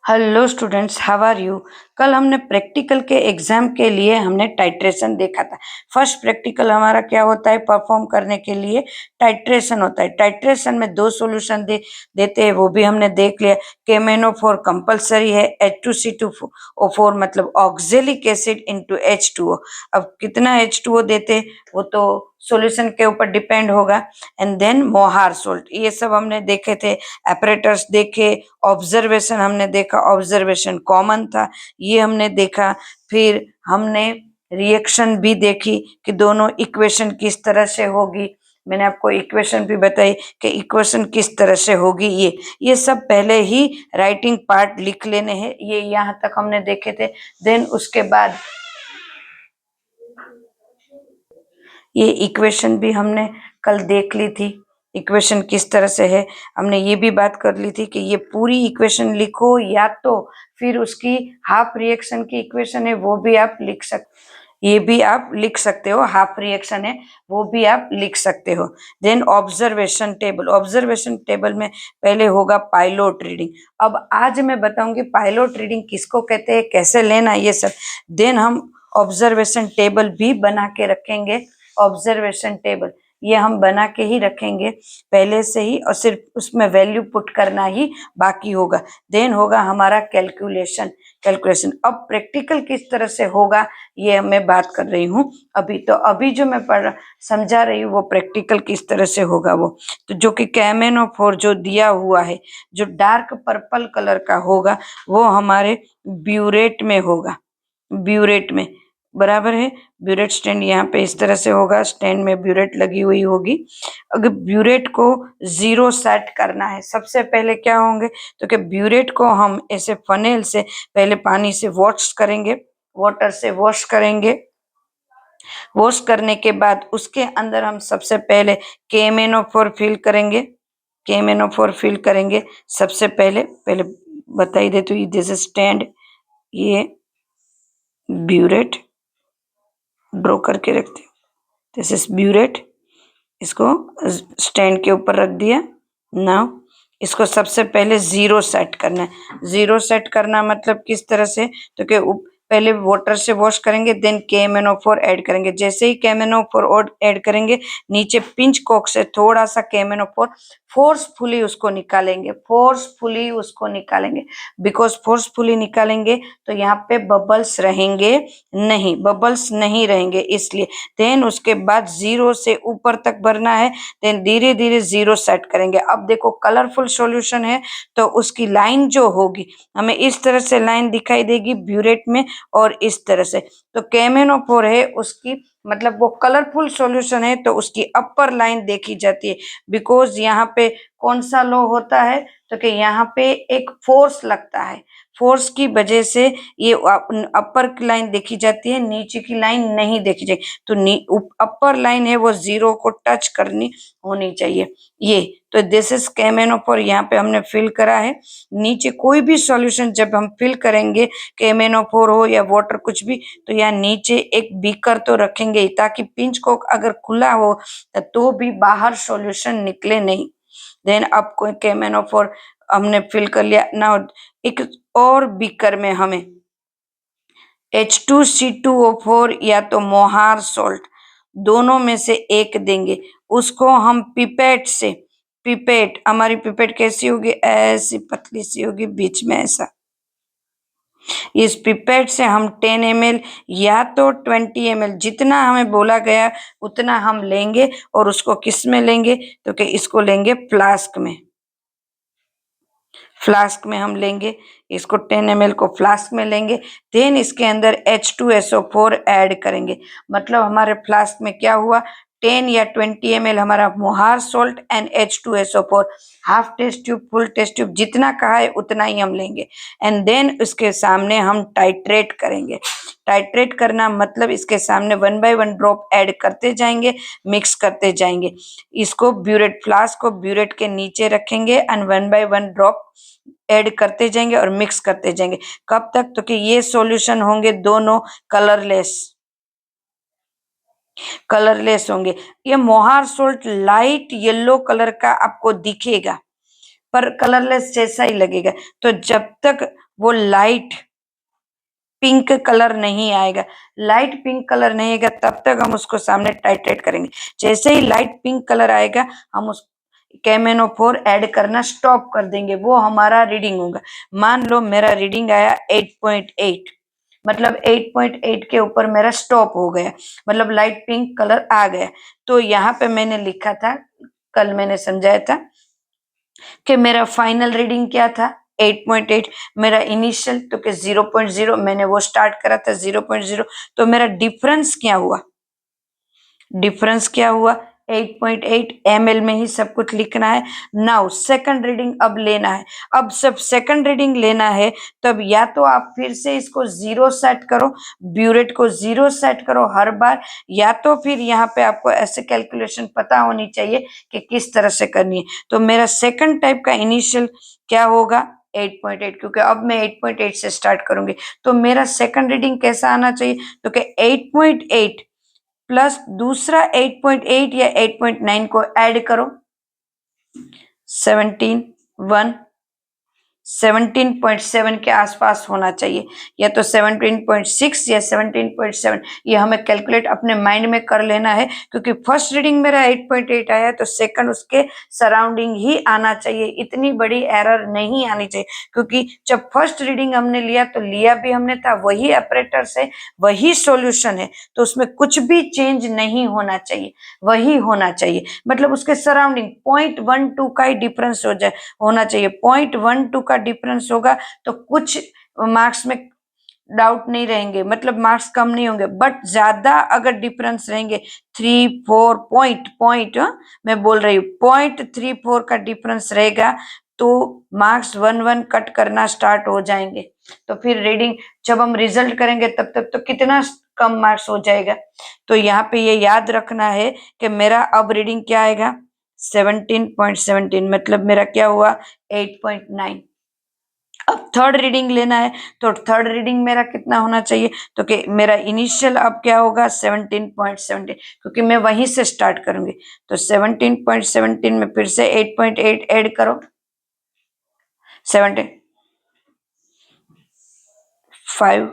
Hello students, how are you. कल हमने practical के एग्जाम के लिए हमने टाइट्रेशन देखा था। फर्स्ट प्रैक्टिकल हमारा क्या होता है, परफॉर्म करने के लिए टाइट्रेशन होता है। टाइट्रेशन में दो सॉल्यूशन देते हैं, वो भी हमने देख लिया। KMnO4 कंपलसरी है, H2C2O4 मतलब ऑक्जेलिक एसिड इंटू H2O। अब कितना H2O देते हैं वो तो सॉल्यूशन के ऊपर डिपेंड होगा। एंड देन मोहार सोल्ट, ये सब हमने देखे थे। एपरेटर्स देखे, ऑब्जर्वेशन हमने देखा, ऑब्जर्वेशन कॉमन था, ये हमने देखा। फिर हमने रिएक्शन भी देखी कि दोनों इक्वेशन किस तरह से होगी। मैंने आपको इक्वेशन भी बताई कि इक्वेशन किस तरह से होगी। ये सब पहले ही राइटिंग पार्ट लिख लेने हैं। ये यहाँ तक हमने देखे थे। देन उसके बाद ये इक्वेशन भी हमने कल देख ली थी, इक्वेशन किस तरह से है। हमने ये भी बात कर ली थी कि ये पूरी इक्वेशन लिखो या तो फिर उसकी हाफ रिएक्शन की इक्वेशन है वो भी आप लिख सकते, ये भी आप लिख सकते हो। हाफ रिएक्शन है वो भी आप लिख सकते हो। Then observation table, observation table में पहले होगा पाइलोट रीडिंग। अब आज मैं बताऊंगी पाइलोट रीडिंग किसको कहते हैं, कैसे लेना ये सब। देन हम ऑब्जर्वेशन टेबल भी बना के रखेंगे। ऑब्जर्वेशन टेबल ये हम बना के ही रखेंगे पहले से ही, और सिर्फ उसमें वैल्यू पुट करना ही बाकी होगा। देन होगा हमारा कैलकुलेशन। अब प्रैक्टिकल किस तरह से होगा ये मैं बात कर रही हूँ अभी। तो अभी जो मैं समझा रही हूँ वो प्रैक्टिकल किस तरह से होगा वो तो, जो कि KMnO4 जो दिया हुआ है, जो डार्क पर्पल कलर का होगा वो हमारे ब्यूरेट में होगा। ब्यूरेट में बराबर है। ब्यूरेट स्टैंड यहाँ पे इस तरह से होगा, स्टैंड में ब्यूरेट लगी हुई होगी। अगर ब्यूरेट को 0 सेट करना है, सबसे पहले क्या होंगे तो कि ब्यूरेट को हम ऐसे फनेल से पहले पानी से वॉश करेंगे, वाटर से वॉश करेंगे। वॉश करने के बाद उसके अंदर हम सबसे पहले KMnO4 फिल करेंगे। KMnO4 फिल करेंगे सबसे पहले पहले बता ही देती हूँ। दिस स्टैंड, ये ब्यूरेट ड्रॉ करके रखती हूँ। दिस इज ब्यूरेट, इसको स्टैंड के ऊपर रख दिया। नाउ इसको सबसे पहले 0 सेट करना है। 0 सेट करना मतलब किस तरह से, तो कि पहले वाटर से वॉश करेंगे, देन KMnO4 ऐड करेंगे। जैसे ही KMnO4 ऐड करेंगे, नीचे पिंच कॉक से थोड़ा सा KMnO4 फोर्सफुली उसको निकालेंगे, फोर्सफुली उसको निकालेंगे। बिकॉज फोर्सफुली निकालेंगे तो यहाँ पे बबल्स रहेंगे नहीं, बबल्स नहीं रहेंगे इसलिए। देन उसके बाद 0 से ऊपर तक भरना है, देन धीरे धीरे 0 सेट करेंगे। अब देखो कलरफुल सॉल्यूशन है तो उसकी लाइन जो होगी हमें इस तरह से लाइन दिखाई देगी ब्यूरेट में, और इस तरह से। तो KMnO4 है उसकी मतलब वो कलरफुल सॉल्यूशन है तो उसकी अपर लाइन देखी जाती है। बिकॉज यहाँ पे कौन सा लॉ होता है तो कि यहाँ पे एक फोर्स लगता है, फोर्स की वजह से ये अपर की लाइन देखी जाती है, नीचे की लाइन नहीं देखी जाएगी। तो अपर लाइन है वो 0 को टच करनी होनी चाहिए। ये तो दिस इज KMnO4 यहाँ पे हमने फिल करा है। नीचे कोई भी सॉल्यूशन जब हम फिल करेंगे, KMnO4 हो या वाटर कुछ भी, तो यहाँ नीचे एक बीकर तो रखेंगे ताकि पिंच को अगर खुला हो तो भी बाहर सॉल्यूशन निकले नहीं। देन अब कोई KMnO4 हमने फिल कर लिया। ना एक और बीकर में हमें H2C2O4 या तो मोहार सोल्ट दोनों में से एक देंगे। उसको हम पिपेट से, पिपेट हमारी पिपेट कैसी होगी, ऐसी पतली सी होगी, बीच में ऐसा। इस पिपेट से हम 10 ml या तो 20 ml जितना हमें बोला गया उतना हम लेंगे, और उसको किस में लेंगे तो कि इसको लेंगे फ्लास्क में। फ्लास्क में हम लेंगे इसको, 10 ml को फ्लास्क में लेंगे। देन इसके अंदर H2SO4 ऐड करेंगे। मतलब हमारे फ्लास्क में क्या हुआ, 10 या 20 ml हमारा Mohr salt and H2SO4, half test tube, full test tube, जितना कहा है उतना ही हम लेंगे। एंड देन उसके सामने हम टाइट्रेट करेंगे। टाइट्रेट करना मतलब इसके सामने 1 by 1 ड्रॉप ऐड करते जाएंगे, मिक्स करते जाएंगे। इसको ब्यूरेट, फ्लास्क को ब्यूरेट के नीचे रखेंगे एंड 1 by 1 ड्रॉप ऐड करते जाएंगे और मिक्स करते जाएंगे। कब तक, तो कि ये सॉल्यूशन होंगे दोनों कलरलेस, कलरलेस होंगे। ये मोहार सोल्ट लाइट येलो कलर का आपको दिखेगा पर कलरलेस जैसा ही लगेगा। तो जब तक वो लाइट पिंक कलर नहीं आएगा। लाइट पिंक कलर नहीं आएगा तब तक हम उसको सामने टाइट्रेट करेंगे। जैसे ही लाइट पिंक कलर आएगा हम उस KMnO4 ऐड करना स्टॉप कर देंगे, वो हमारा रीडिंग होगा। मान लो मेरा रीडिंग आया 8.8, मतलब 8.8 के ऊपर मेरा स्टॉप हो गया, मतलब लाइट पिंक कलर आ गया। तो यहाँ पे मैंने लिखा था, कल मैंने समझाया था कि मेरा फाइनल रीडिंग क्या था 8.8, मेरा इनिशियल तो कि 0.0 मैंने वो स्टार्ट करा था 0.0, तो मेरा डिफरेंस क्या हुआ, डिफरेंस क्या हुआ 8.8 ml में ही सब कुछ लिखना है। नाउ सेकंड रीडिंग अब लेना है। अब सब सेकंड रीडिंग लेना है तब या तो आप फिर से इसको 0 सेट करो, ब्यूरेट को 0 सेट करो हर बार, या तो फिर यहाँ पे आपको ऐसे कैलकुलेशन पता होनी चाहिए कि किस तरह से करनी है। तो मेरा सेकंड टाइप का इनिशियल क्या होगा 8.8, क्योंकि अब मैं 8.8 से स्टार्ट करूंगी। तो मेरा सेकंड रीडिंग कैसा आना चाहिए, तो कि 8.8 प्लस दूसरा 8.8 या 8.9 को ऐड करो, 17, 1, 17.7 के आसपास होना चाहिए, या तो 17.6 या 17.7, ये हमें कैलकुलेट अपने माइंड में कर लेना है। क्योंकि फर्स्ट रीडिंग मेरा 8.8 आया तो सेकंड उसके सराउंडिंग ही आना चाहिए, इतनी बड़ी एरर नहीं आनी चाहिए। क्योंकि जब फर्स्ट रीडिंग हमने लिया तो लिया भी हमने था वही ऑपरेटर से, वही सॉल्यूशन है, तो उसमें कुछ भी चेंज नहीं होना चाहिए, वही होना चाहिए। मतलब उसके सराउंडिंग 0.12 का ही डिफरेंस हो जाए, होना चाहिए। 0.12 का डिफरेंस होगा तो कुछ मार्क्स में डाउट नहीं रहेंगे, मतलब मार्क्स कम नहीं होंगे। बट ज्यादा अगर डिफरेंस रहेंगे 3-4 पॉइंट मैं बोल रही हूँ 0.34 का डिफरेंस रहेगा तो मार्क्स 1-1 कट करना स्टार्ट हो जाएंगे। तो फिर रीडिंग जब हम रिजल्ट करेंगे तब तक तो कितना कम मार्क्स हो जाएगा। तो यहाँ पे ये याद रखना है कि मेरा अब रीडिंग क्या आएगा 17.17, मतलब मेरा क्या हुआ 8.9। अब थर्ड रीडिंग लेना है तो थर्ड रीडिंग मेरा कितना होना चाहिए, तो कि मेरा इनिशियल अब क्या होगा 17.17, क्योंकि मैं वहीं से स्टार्ट करूंगी। तो 17.17 में फिर से 8.8 ऐड करो, 17, 5,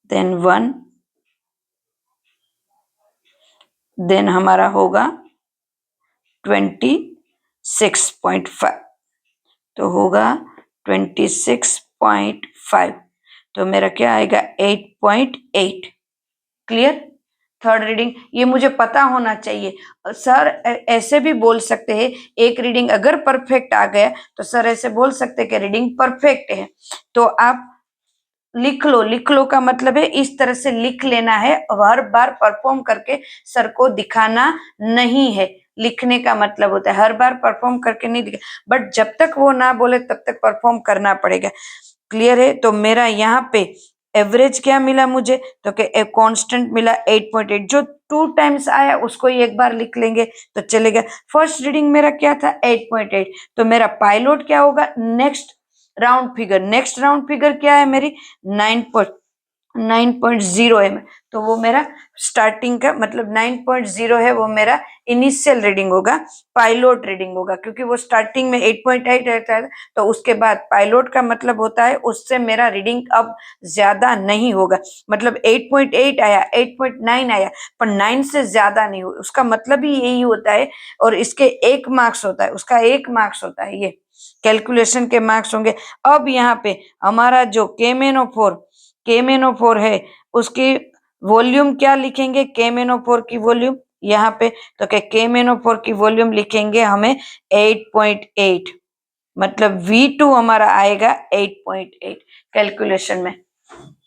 देन 1, देन हमारा होगा 26.5, तो होगा 26.5, तो मेरा क्या आएगा 8.8। क्लियर। थर्ड रीडिंग ये मुझे पता होना चाहिए। सर ऐसे भी बोल सकते हैं, एक रीडिंग अगर परफेक्ट आ गया तो सर ऐसे बोल सकते हैं कि रीडिंग परफेक्ट है, तो आप लिख लो। लिख लो का मतलब है इस तरह से लिख लेना है, हर बार परफॉर्म करके सर को दिखाना नहीं है। लिखने का मतलब होता है हर बार परफॉर्म करके नहीं दिखा, बट जब तक वो ना बोले तब तक परफॉर्म करना पड़ेगा। क्लियर है। तो मेरा यहाँ पे एवरेज क्या मिला मुझे, तो कि एक कांस्टेंट मिला 8.8, जो 2 टाइम्स आया उसको ही एक बार लिख लेंगे तो चलेगा। फर्स्ट रीडिंग मेरा क्या था 8.8, तो मेरा पायलट क्या होगा next round figure, next round figure क्या है मेरी 9.0 है, तो वो मेरा स्टार्टिंग का मतलब 9.0 है, वो मेरा इनिशियल रीडिंग होगा, पायलट रीडिंग होगा। क्योंकि वो स्टार्टिंग में 8.8 रहता है तो उसके बाद पायलट का मतलब होता है उससे मेरा रीडिंग अब ज्यादा नहीं होगा। मतलब 8.8 आया 8.9 आया पर 9 से ज्यादा नहीं हो, उसका मतलब ही यही होता है। और इसके 1 मार्क्स होता है, उसका 1 मार्क्स होता है, ये कैलकुलेशन के मार्क्स होंगे। अब यहाँ पे हमारा जो KMnO4 है उसकी वॉल्यूम क्या लिखेंगे, KMnO4 की वॉल्यूम यहाँ पे, तो क्या KMnO4 की वॉल्यूम लिखेंगे हमें 8.8, मतलब V2 हमारा आएगा 8.8 कैलकुलेशन में,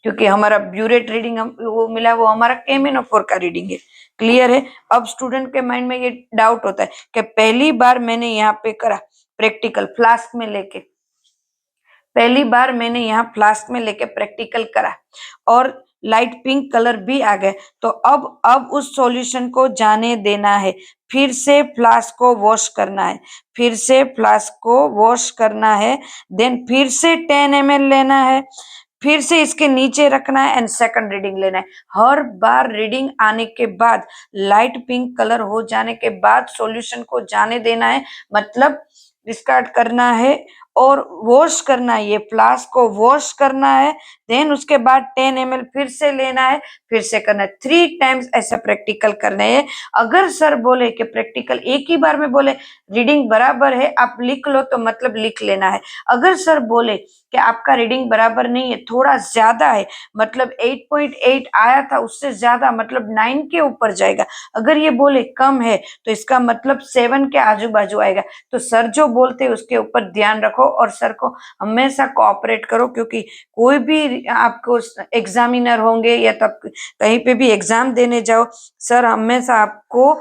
क्योंकि हमारा ब्यूरेट रीडिंग हम वो मिला वो हमारा KMnO4 का रीडिंग है। क्लियर है। अब स्टूडेंट के माइंड में ये डाउट होता है कि पहली बार मैंने यहाँ पे करा प्रैक्टिकल फ्लास्क में लेके, पहली बार मैंने यहाँ फ्लास्क में लेके प्रैक्टिकल करा और लाइट पिंक कलर भी आ गए, तो अब उस सॉल्यूशन को जाने देना है, फिर से फ्लास्क को वॉश करना है, फिर से फ्लास्क को वॉश करना है, देन फिर से 10 ml लेना है, फिर से इसके नीचे रखना है एंड सेकंड रीडिंग लेना है। हर बार रीडिंग आने के बाद लाइट पिंक कलर हो जाने के बाद सॉल्यूशन को जाने देना है, मतलब डिस्कार्ड करना है और वॉश करना है, ये फ्लास्क को वॉश करना है। देन उसके बाद 10 ml फिर से लेना है, फिर से करना है। 3 टाइम्स ऐसा प्रैक्टिकल करना है। अगर सर बोले कि प्रैक्टिकल एक ही बार में बोले रीडिंग बराबर है, आप लिख लो, तो मतलब लिख लेना है। अगर सर बोले कि आपका रीडिंग बराबर नहीं है, थोड़ा ज्यादा है, मतलब 8.8 आया था, उससे ज्यादा मतलब 9 के ऊपर जाएगा। अगर ये बोले कम है तो इसका मतलब 7 के आजू बाजू आएगा। तो सर जो बोलते हैं उसके ऊपर ध्यान रखो और सर को हमेशा कोऑपरेट करो, क्योंकि कोई भी आपको एग्जामिनर होंगे या तब कहीं पे भी एग्जाम देने जाओ, सर हमेशा आपको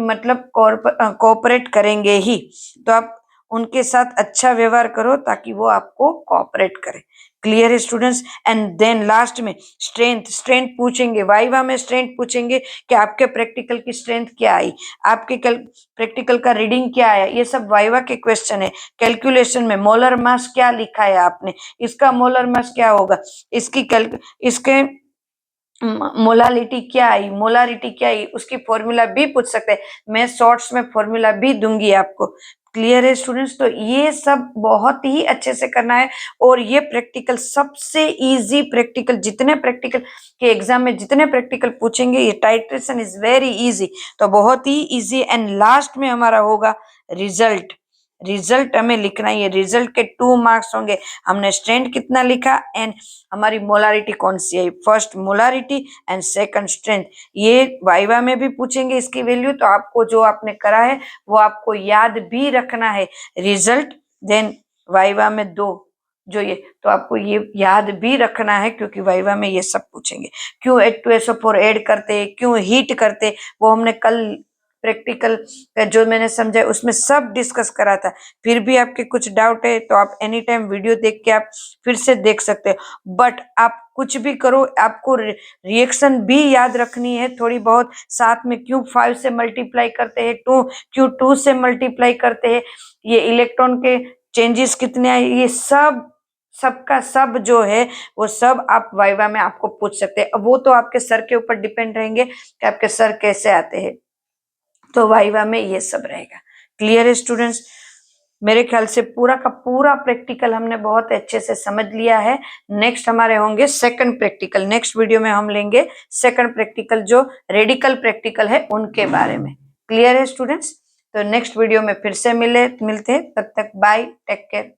मतलब कोऑपरेट करेंगे ही। तो आप उनके साथ अच्छा व्यवहार करो ताकि वो आपको कोऑपरेट करे। क्लियर है स्टूडेंट्स? एंड देन लास्ट में स्ट्रेंथ पूछेंगे, वाइवा में स्ट्रेंथ पूछेंगे कि आपके प्रैक्टिकल की स्ट्रेंथ क्या आई, आपके प्रैक्टिकल का रीडिंग क्या आया, ये सब वाइवा के क्वेश्चन है। कैलकुलेशन में मोलर मास क्या लिखा है आपने, इसका मोलर मास क्या होगा, इसके मोलारिटी क्या आई, उसकी फॉर्मूला भी पूछ सकते हैं। मैं शॉर्ट्स में फॉर्मूला भी दूंगी आपको। क्लियर है स्टूडेंट्स? तो ये सब बहुत ही अच्छे से करना है। और ये प्रैक्टिकल सबसे इजी प्रैक्टिकल, जितने प्रैक्टिकल के एग्जाम में जितने प्रैक्टिकल पूछेंगे, ये टाइट्रेशन इज वेरी इजी, तो बहुत ही इजी। एंड लास्ट में हमारा होगा रिजल्ट हमें लिखना है। ये रिजल्ट के 2 मार्क्स होंगे। हमने स्ट्रेंथ कितना लिखा एंड हमारी मोलारिटी कौन सी है, first molarity and second strength. ये वाइवा में भी पूछेंगे इसकी वैल्यू, तो आपको जो आपने करा है वो आपको याद भी रखना है। रिजल्ट देन वाइवा में 2 जो ये, तो आपको ये याद भी रखना है, क्योंकि वाइवा में ये सब पूछेंगे। क्यों H2SO4 ऐड करते, क्यों हीट करते, वो हमने कल प्रैक्टिकल जो मैंने समझा उसमें सब डिस्कस करा था। फिर भी आपके कुछ डाउट है तो आप एनी टाइम वीडियो देख के आप फिर से देख सकते हो। बट आप कुछ भी करो, आपको रिएक्शन भी याद रखनी है थोड़ी बहुत। साथ में क्यों 5 से मल्टीप्लाई करते हैं, क्यों 2 से मल्टीप्लाई करते हैं, ये इलेक्ट्रॉन के चेंजेस कितने आए, ये सबका सब जो है वो सब आप वाइवा में आपको पूछ सकते हैं। अब वो तो आपके सर के ऊपर डिपेंड रहेंगे कि आपके सर कैसे आते हैं। तो वाइवा में ये सब रहेगा। क्लियर है स्टूडेंट्स? मेरे ख्याल से पूरा का पूरा प्रैक्टिकल हमने बहुत अच्छे से समझ लिया है। नेक्स्ट हमारे होंगे सेकंड प्रैक्टिकल। नेक्स्ट वीडियो में हम लेंगे सेकंड प्रैक्टिकल, जो रेडिकल प्रैक्टिकल है उनके बारे में। क्लियर है स्टूडेंट्स? तो नेक्स्ट वीडियो में फिर से मिलते हैं। तब तक बाय, टेक केयर।